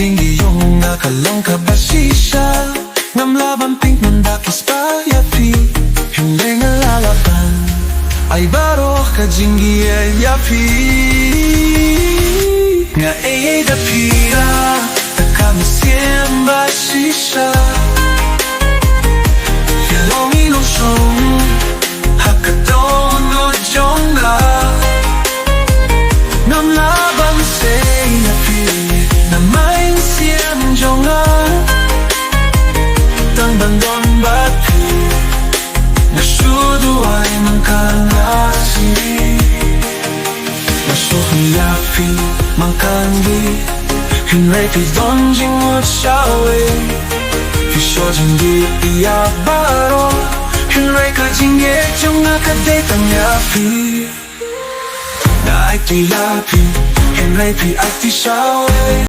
jingi yung nakalong kabasisya Ngam laban pink ng dakis pa Ieid Hindi nga lalaban Ay baro ka jingi Ieid Nga Ieid apira Kami siempre basisya Yalong ilusong Hakadong no jongla Ngam laban sa Ieid Na main siyem jonga Tang bandong batu Na shudu ay mangkanasi Masuk Iaphi mangkangi Hinray pi don jing mo xiaowei Pi shuo jing di Iaphi Hinray ka jing ye jong na ka de tang Iaphi Na ai ti Iaphi Hinray pi ai ti xiaowei